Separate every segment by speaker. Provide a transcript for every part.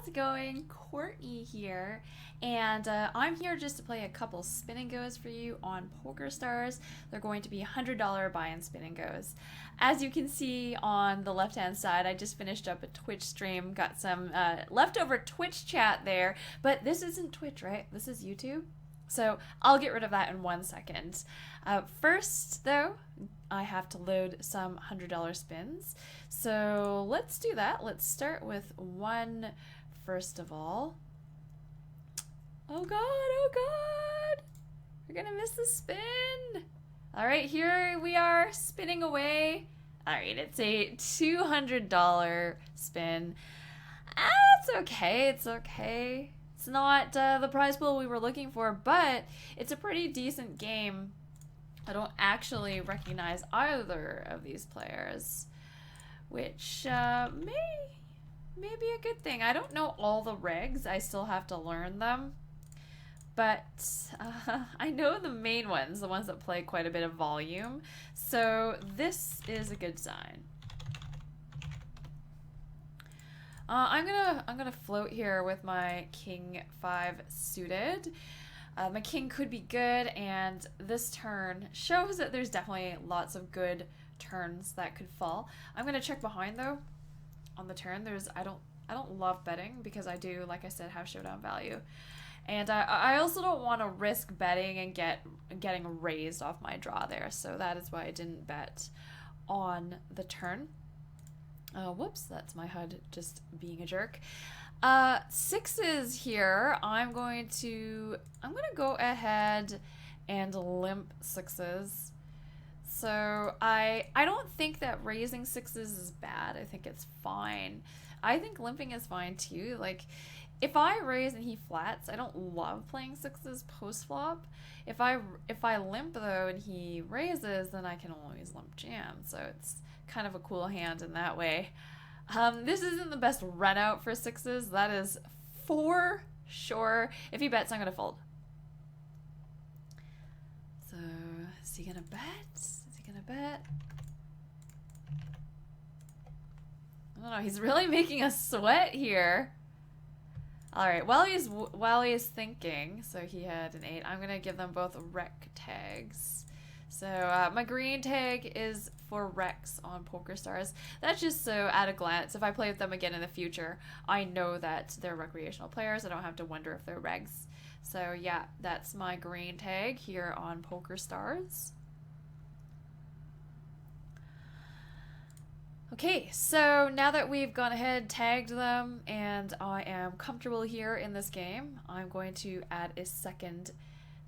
Speaker 1: how's it going? Courtney here, and I'm here just to play a couple spin and goes for you on PokerStars. They're going to be $100 buy-in spin and goes. As you can see on the left-hand side, I just finished up a Twitch stream, got some leftover Twitch chat there, but this isn't Twitch, right? This is YouTube. So I'll get rid of that in 1 second. First, though, I have to load some $100 spins. So let's do that. Let's start with one first of all. Oh God, oh God. We're gonna miss the spin. All right, here we are spinning away. All right, it's a $200 spin. It's okay, it's okay. It's not the prize pool we were looking for, but it's a pretty decent game. I don't actually recognize either of these players, which may be a good thing. I don't know all the regs. I still have to learn them. But I know the main ones, the ones that play quite a bit of volume. So this is a good sign. I'm gonna float here with my King 5 suited. My king could be good, and this turn shows that there's definitely lots of good turns that could fall. I'm gonna check behind though. On the turn, I don't love betting because I do, like I said, have showdown value, and I also don't want to risk betting and getting raised off my draw there. So that is why I didn't bet on the turn. Whoops, that's my HUD just being a jerk. Sixes here. I'm gonna go ahead and limp sixes. So I don't think that raising sixes is bad. I think it's fine. I think limping is fine too. Like, if I raise and he flats, I don't love playing sixes post flop. If I limp though and he raises, then I can always limp jam. So it's kind of a cool hand in that way. This isn't the best run out for sixes, that is for sure. If he bets, I'm gonna fold. So is he gonna bet? Is he gonna bet? I don't know, he's really making us sweat here. All right, while he's thinking, so he had an 8, I'm gonna give them both rec tags. So my green tag is for Rex on PokerStars. That's just so at a glance, if I play with them again in the future, I know that they're recreational players. I don't have to wonder if they're regs. So yeah, that's my green tag here on PokerStars. Okay, so now that we've gone ahead, tagged them, and I am comfortable here in this game, I'm going to add a second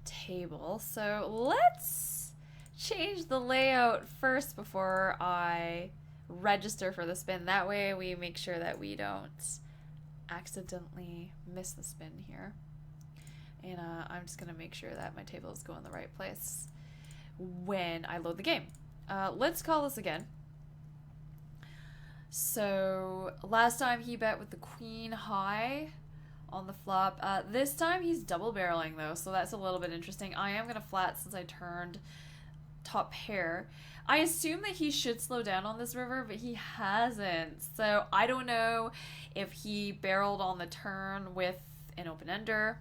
Speaker 1: table. So let's change the layout first before I register for the spin. That way we make sure that we don't accidentally miss the spin here. And I'm just gonna make sure that my tables go in the right place when I load the game. Let's call this again. So last time he bet with the queen high on the flop. This time he's double barreling though, so that's a little bit interesting. I am gonna flat since I turned top pair. I assume that he should slow down on this river, but he hasn't. So I don't know if he barreled on the turn with an open-ender.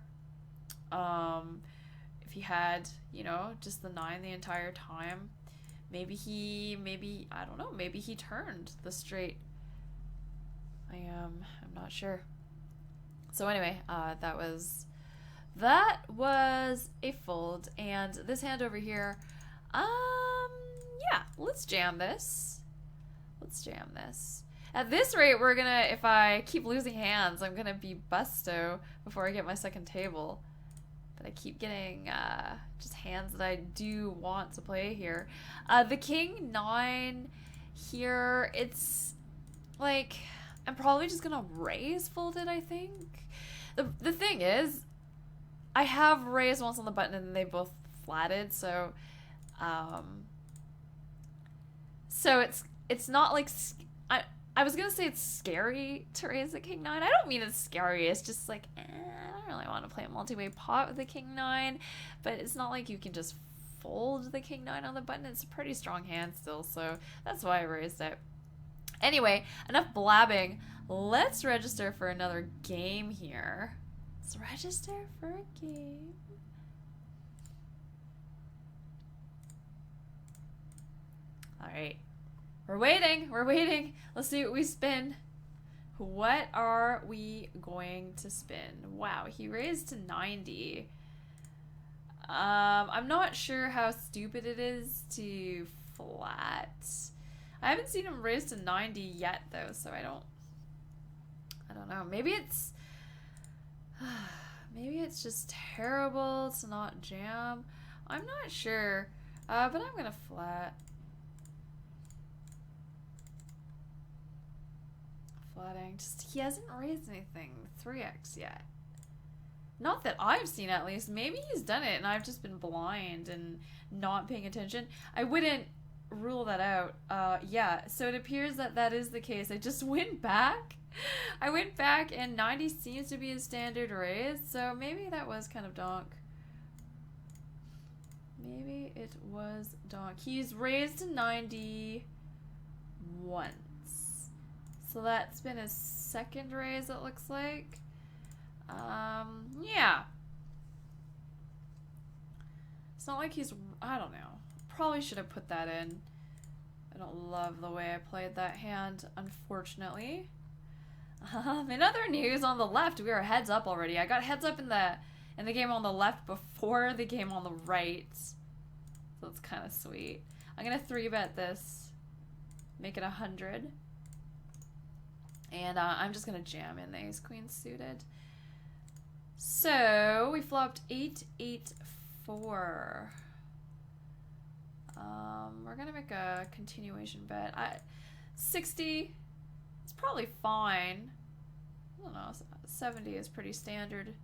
Speaker 1: If he had, you know, just the 9 the entire time. Maybe I don't know, maybe he turned the straight. I'm not sure. So anyway, that was a fold, and this hand over here, yeah, let's jam this. At this rate, we're gonna, if I keep losing hands, I'm gonna be busto before I get my second table. But I keep getting just hands that I do want to play here. The king 9 here, it's like, I'm probably just gonna raise folded, I think. The thing is, I have raised once on the button and they both flatted, so it's not like, I was gonna say it's scary to raise the king 9. I don't mean it's scary, it's just like, I don't really want to play a multi-way pot with the king 9, but it's not like you can just fold the king 9 on the button. It's a pretty strong hand still, so that's why I raised it. Anyway, enough blabbing. Let's register for another game here. Let's register for a game. Alright. We're waiting. We're waiting. Let's see what we spin. What are we going to spin? Wow, he raised to 90. I'm not sure how stupid it is to flat. I haven't seen him raise to 90 yet though, so I don't know. Maybe it's just terrible to not jam. I'm not sure. But I'm gonna flat. Flatting. Just he hasn't raised anything 3x yet. Not that I've seen, at least. Maybe he's done it and I've just been blind and not paying attention. I wouldn't rule that out. Yeah, so it appears that that is the case. I just went back. I went back and 90 seems to be his standard raise, so maybe that was kind of donk. Maybe it was donk. He's raised to 90 once. So that's been his second raise, it looks like. Yeah. It's not like he's, I don't know. Probably should have put that in. I don't love the way I played that hand, unfortunately. In other news, on the left, we are heads up already. I got heads up in the game on the left before the game on the right. So it's kind of sweet. I'm gonna 3-bet this, make it 100. And I'm just gonna jam in the ace queen suited. So we flopped 8-8-4. We're gonna make a continuation bet. 60, it's probably fine. I don't know, 70 is pretty standard.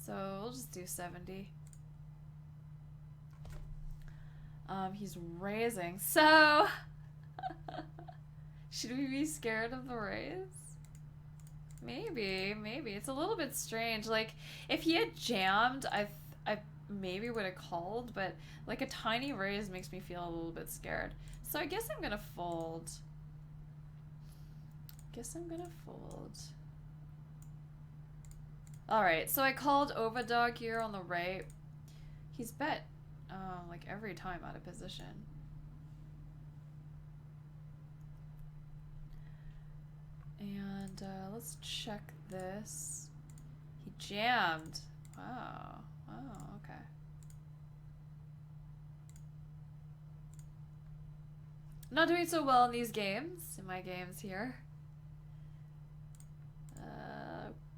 Speaker 1: So we'll just do 70. He's raising, so should we be scared of the raise? Maybe. It's a little bit strange. Like, if he had jammed, I maybe would have called, but like a tiny raise makes me feel a little bit scared. So I guess I'm gonna fold. Alright, so I called overdog here on the right. He's bet like every time out of position. And let's check this. He jammed. Wow. Oh, okay. Not doing so well in these games, in my games here.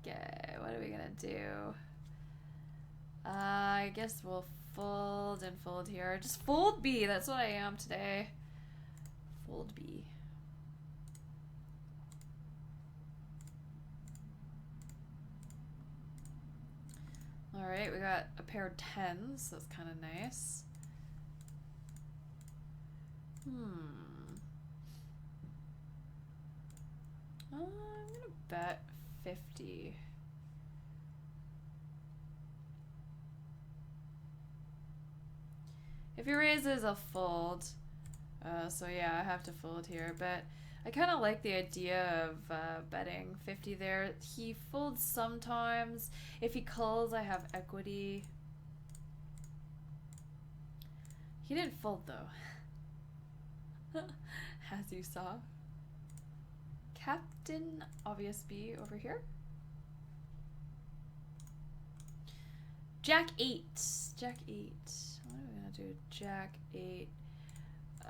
Speaker 1: Okay, what are we gonna do? I guess we'll fold and fold here. Just fold B, that's what I am today. Fold B. Alright, we got a pair of 10s, so that's kind of nice. I'm gonna bet 50. If he raises, I'll fold. So yeah, I have to fold here, but I kind of like the idea of betting 50 there. He folds sometimes. If he calls, I have equity. He didn't fold though, as you saw. Captain obvious B over here. Jack 8. Jack 8. What are we gonna do? Jack 8.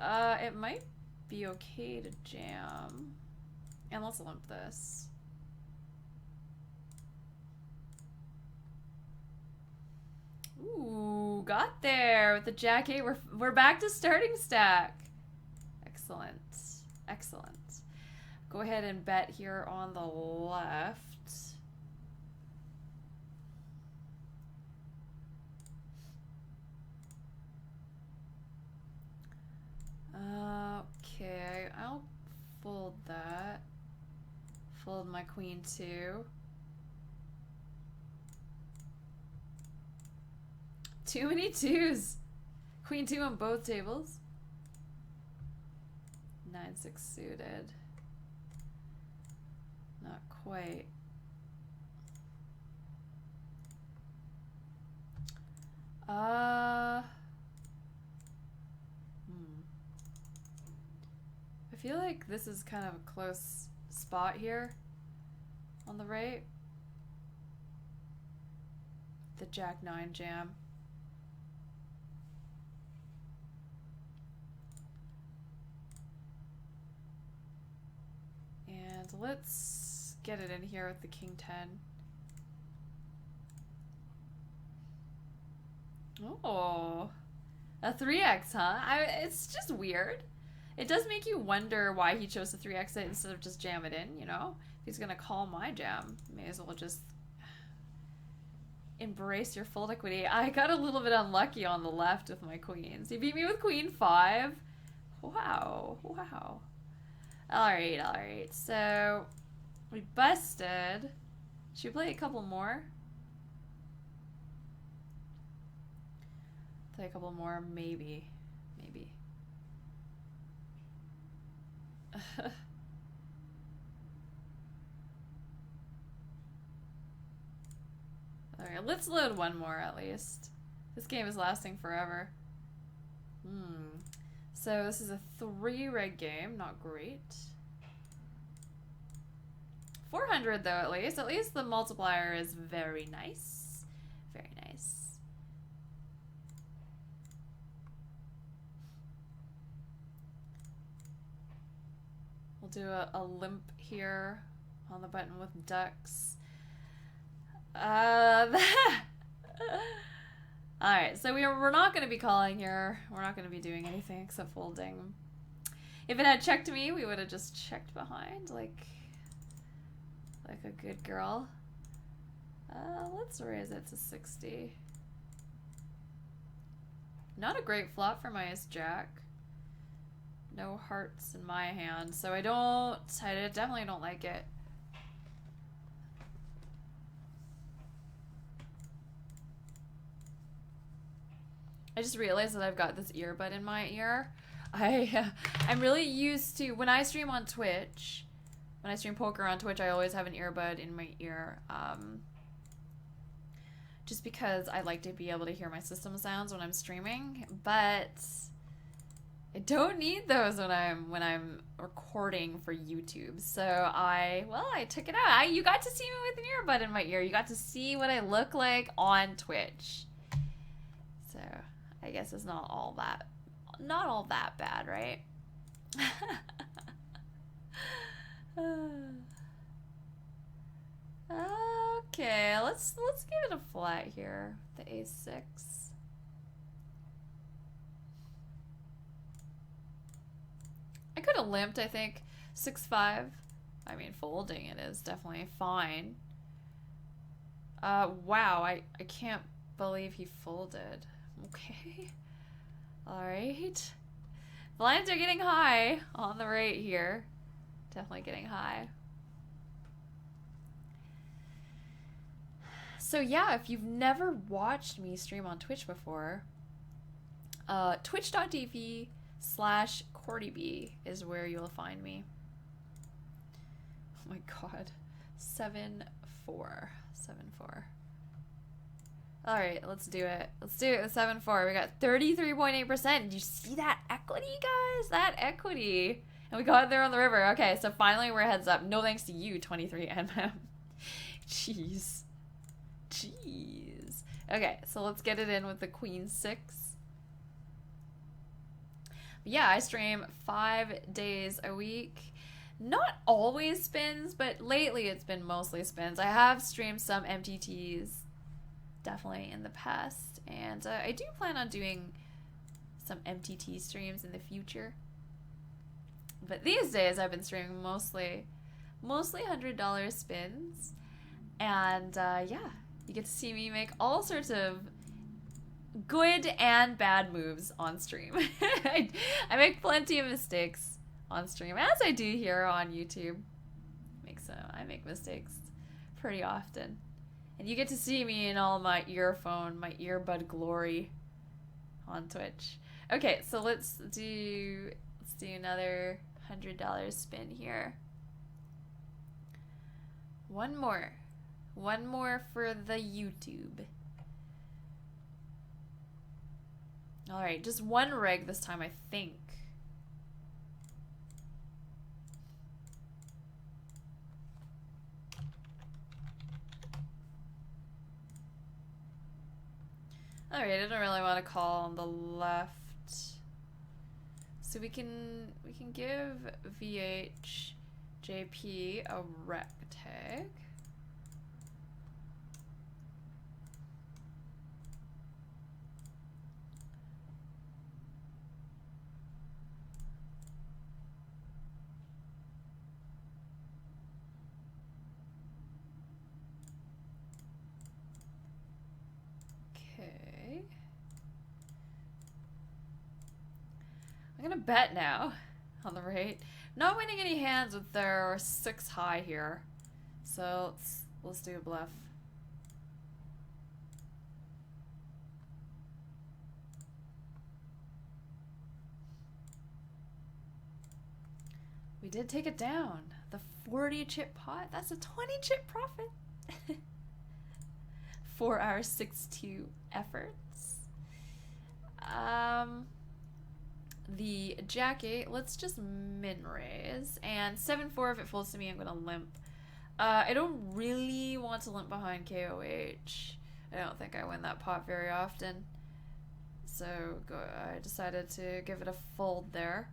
Speaker 1: It might be okay to jam. And let's limp this. Ooh, got there with the Jack 8. We're back to starting stack. Excellent. Excellent. Go ahead and bet here on the left. Okay, I'll fold that. Fold my queen 2. Too many 2s. Queen 2 on both tables. 9-6 suited. quite. I feel like this is kind of a close spot here on the right. The Jack 9 jam. And let's get it in here with the King 10. Oh, a 3x, huh? It's just weird. It does make you wonder why he chose to 3x it instead of just jam it in, you know? If he's gonna call my jam, may as well just embrace your fold equity. I got a little bit unlucky on the left with my queens. He beat me with queen 5. Wow, wow. Alright. So, we busted. Should we play a couple more? Play a couple more, maybe. Alright, let's load one more at least. This game is lasting forever. So this is a 3-reg game, not great. 400 though, at least. At least the multiplier is very nice. Very nice. We'll do a limp here on the button with ducks. Alright, so we're not going to be calling here. We're not going to be doing anything except folding. If it had checked me, we would have just checked behind like a good girl. Let's raise it to 60. Not a great flop for my ace-jack. No hearts in my hand, so I definitely don't like it. I just realized that I've got this earbud in my ear. I'm really used to, when I stream on Twitch, when I stream poker on Twitch, I always have an earbud in my ear. Just because I like to be able to hear my system sounds when I'm streaming, but I don't need those when I'm recording for YouTube. So I took it out. You got to see me with an earbud in my ear. You got to see what I look like on Twitch. So I guess it's not all that bad, right? Okay, let's give it a flat here. The ace-6. I could have limped, I think. 6-5. I mean, folding it is definitely fine. Wow, I can't believe he folded. Okay. Alright. Blinds are getting high on the right here. Definitely getting high. So yeah, if you've never watched me stream on Twitch before, twitch.tv/courtiebee is where you'll find me. Oh my god. 7-4. 7-4. Alright, let's do it. Let's do it with 7-4. We got 33.8%. Did you see that equity, guys? That equity. And we got it there on the river. Okay, so finally we're heads up. No thanks to you, 23mm. Jeez. Jeez. Okay, so let's get it in with the queen 6. Yeah, I stream 5 days a week. Not always spins, but lately it's been mostly spins. I have streamed some MTTs definitely in the past, and I do plan on doing some MTT streams in the future. But these days I've been streaming mostly $100 spins, and yeah, you get to see me make all sorts of good and bad moves on stream. I make plenty of mistakes on stream, as I do here on YouTube. I make mistakes pretty often. And you get to see me in all my earbud glory on Twitch. Okay, so let's do another $100 spin here. One more. One more for the YouTube. Alright, just one rig this time, I think. Alright, I don't really want to call on the left. So we can give VHJP a rec tag. Okay. I'm gonna bet now on the rate. Not winning any hands with their 6 high here. So let's do a bluff. We did take it down. The 40 chip pot. That's a 20 chip profit. For our 6-2 efforts. The Jack 8, let's just min raise. And 7-4, if it folds to me, I'm gonna limp. I don't really want to limp behind KOH. I don't think I win that pot very often. So I decided to give it a fold there.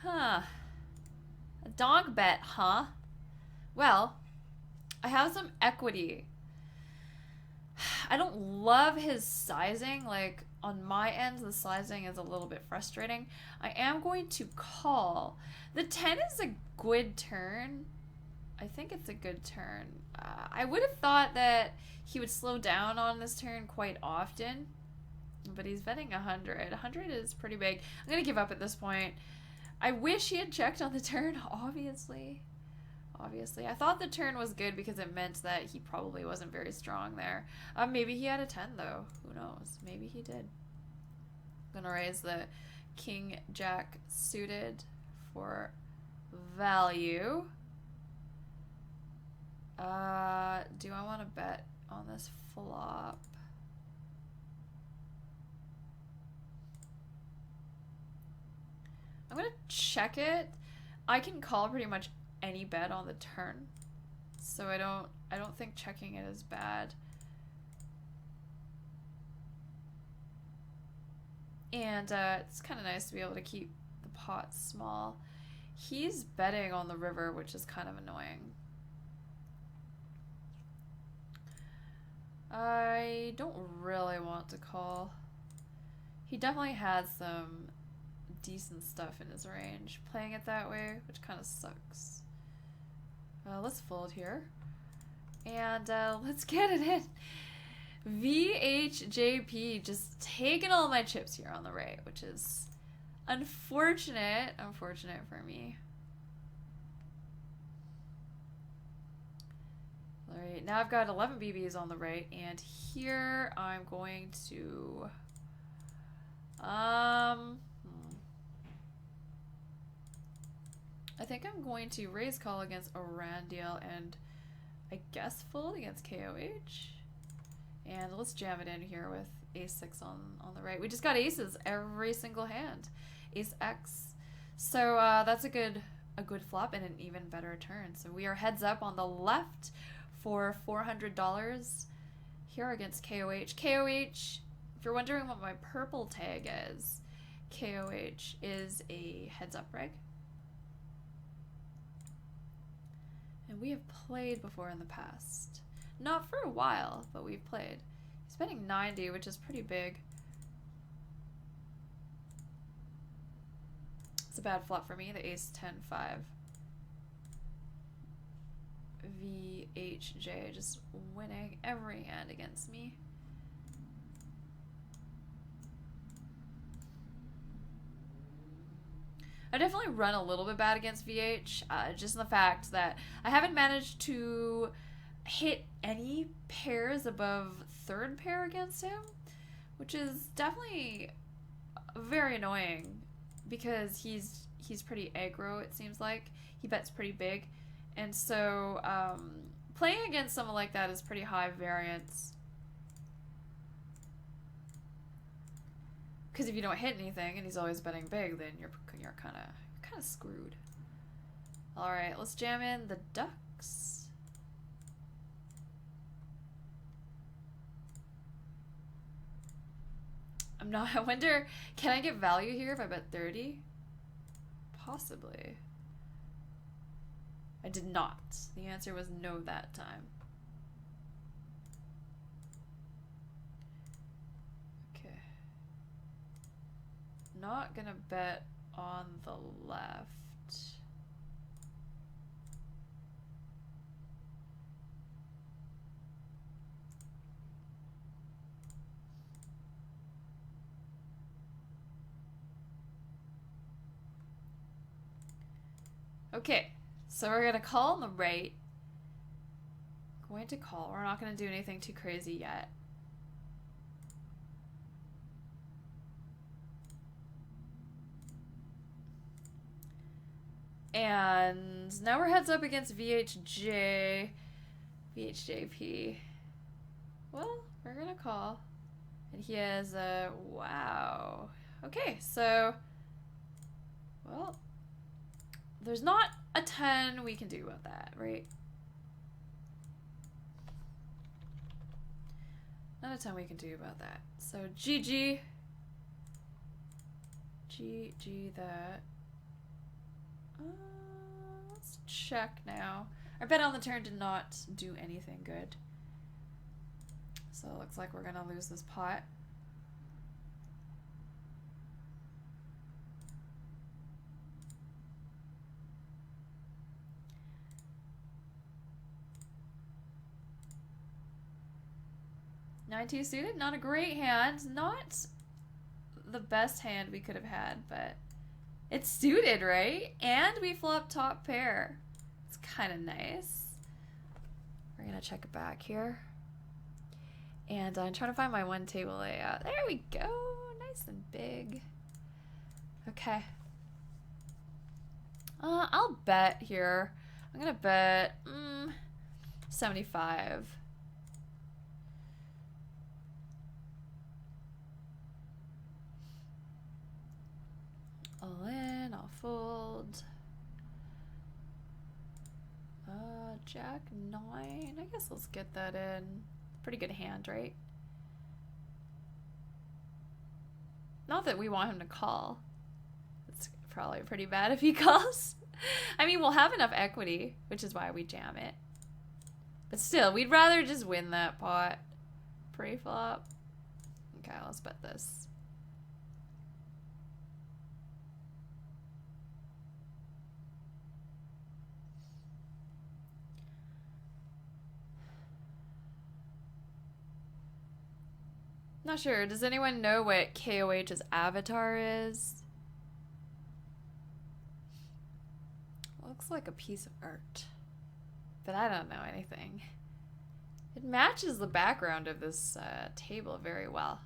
Speaker 1: Huh. A dog bet, huh? Well, I have some equity. I don't love his sizing. Like, on my end, the sizing is a little bit frustrating. I am going to call. The 10 is a good turn. I think it's a good turn. I would have thought that he would slow down on this turn quite often. But he's betting 100. 100 is pretty big. I'm going to give up at this point. I wish he had checked on the turn, obviously. Obviously. I thought the turn was good because it meant that he probably wasn't very strong there. Maybe he had a 10 though. Who knows? Maybe he did. I'm gonna raise the King Jack suited for value. Do I want to bet on this flop? I'm gonna check it. I can call pretty much any bet on the turn, so I don't think checking it is bad. And it's kind of nice to be able to keep the pot small. He's betting on the river, which is kind of annoying. I don't really want to call. He definitely has some decent stuff in his range. Playing it that way, which kind of sucks. Let's fold here. And let's get it in. VHJP just taking all my chips here on the right, which is unfortunate for me. Alright, now I've got 11 BBs on the right, and here I'm going to I think I'm going to raise call against Orandiel and I guess fold against KOH. And let's jam it in here with ace-6 on the right. We just got aces every single hand. Ace-X. So that's a good flop and an even better turn. So we are heads up on the left for $400 here against KOH. KOH, if you're wondering what my purple tag is, KOH is a heads up reg. And we have played before in the past. Not for a while, but we've played. He's betting 90, which is pretty big. It's a bad flop for me, the ace-10-5. VHJ just winning every hand against me. I definitely run a little bit bad against VH, just in the fact that I haven't managed to hit any pairs above third pair against him, which is definitely very annoying because he's pretty aggro, it seems like. He bets pretty big. And so playing against someone like that is pretty high variance. Because if you don't hit anything and he's always betting big, then you're kind of screwed. All right, let's jam in the ducks. I wonder, can I get value here if I bet 30? Possibly. I did not. The answer was no that time. Okay. Not gonna bet on the left. Okay, so we're gonna call on the right. Going to call. We're not gonna do anything too crazy yet. And now we're heads up against VHJP. Well, we're gonna call. And he has a wow. Okay, so well, there's not a ton we can do about that, right? Not a ton we can do about that. So GG that. Let's check now. Our bet on the turn did not do anything good. So it looks like we're gonna lose this pot. Nine two suited, not a great hand, not the best hand we could have had, but it's suited, right? And we flop top pair. It's kind of nice. We're gonna check it back here. And I'm trying to find my one table layout. There we go, nice and big. Okay. I'll bet here. I'm gonna bet 75. All in, I'll fold. Jack 9. I guess let's get that in. Pretty good hand, right? Not that we want him to call. It's probably pretty bad if he calls. I mean, we'll have enough equity, which is why we jam it. But still, we'd rather just win that pot. Pre-flop. Okay, let's bet this. Not sure. Does anyone know what KOH's avatar is? Looks like a piece of art. But I don't know anything. It matches the background of this table very well.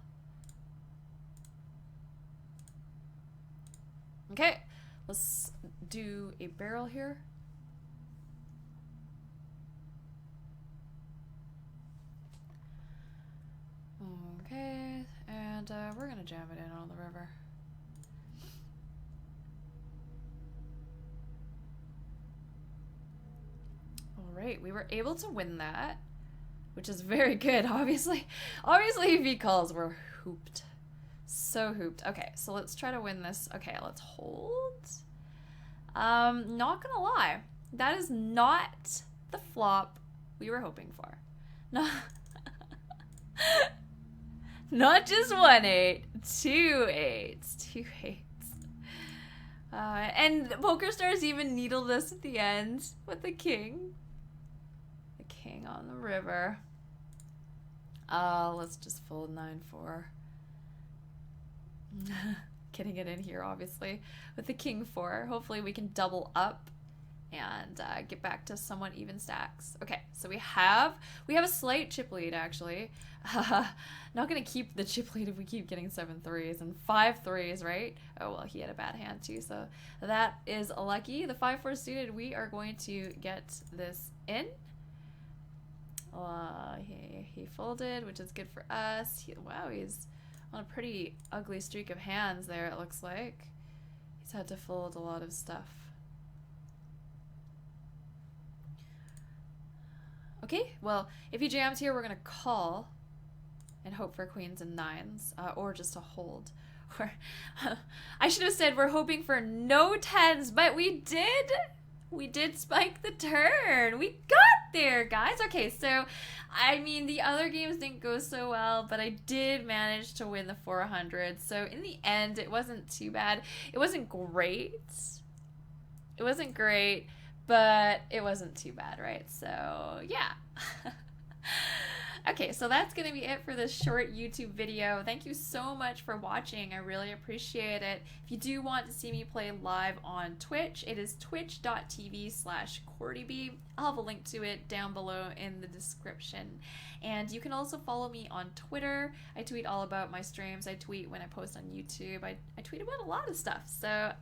Speaker 1: Okay, let's do a barrel here. Okay, and we're gonna jam it in on the river. All right, we were able to win that, which is very good. Obviously, if he calls, we're hooped. So hooped. Okay, so let's try to win this. Okay, let's hold. Not gonna lie, that is not the flop we were hoping for. No. Not just 1 8, 2 8s, 2 8s. And PokerStars even needled us at the end with the king. The king on the river. Let's just fold 9-4. Getting it in here, obviously, with the king 4. Hopefully we can double up and get back to somewhat even stacks. Okay, so we have a slight chip lead actually. Not gonna keep the chip lead if we keep getting 7 threes and 5 threes, right? Oh well, he had a bad hand too, so that is lucky. The 5-4 suited, we are going to get this in. He folded, which is good for us. Wow, he's on a pretty ugly streak of hands there, it looks like. He's had to fold a lot of stuff. Okay, well, if he jams here, we're gonna call and hope for queens and nines, or just a hold. Or I should have said we're hoping for no tens, but we did. We did spike the turn. We got there, guys. Okay, so, I mean, the other games didn't go so well, but I did manage to win the 400. So, in the end, it wasn't too bad. It wasn't great. It wasn't great, but it wasn't too bad, right? So, yeah. Okay, so that's going to be it for this short YouTube video. Thank you so much for watching. I really appreciate it. If you do want to see me play live on Twitch, it is twitch.tv/courtiebee. I'll have a link to it down below in the description. And you can also follow me on Twitter. I tweet all about my streams. I tweet when I post on YouTube. I tweet about a lot of stuff. So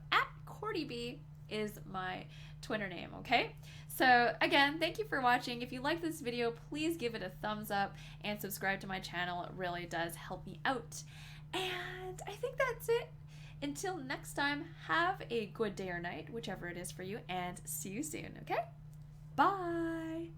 Speaker 1: @courtiebee is my Twitter name, okay? So again, thank you for watching. If you like this video, please give it a thumbs up and subscribe to my channel. It really does help me out. And I think that's it. Until next time, have a good day or night, whichever it is for you, and see you soon, okay? Bye!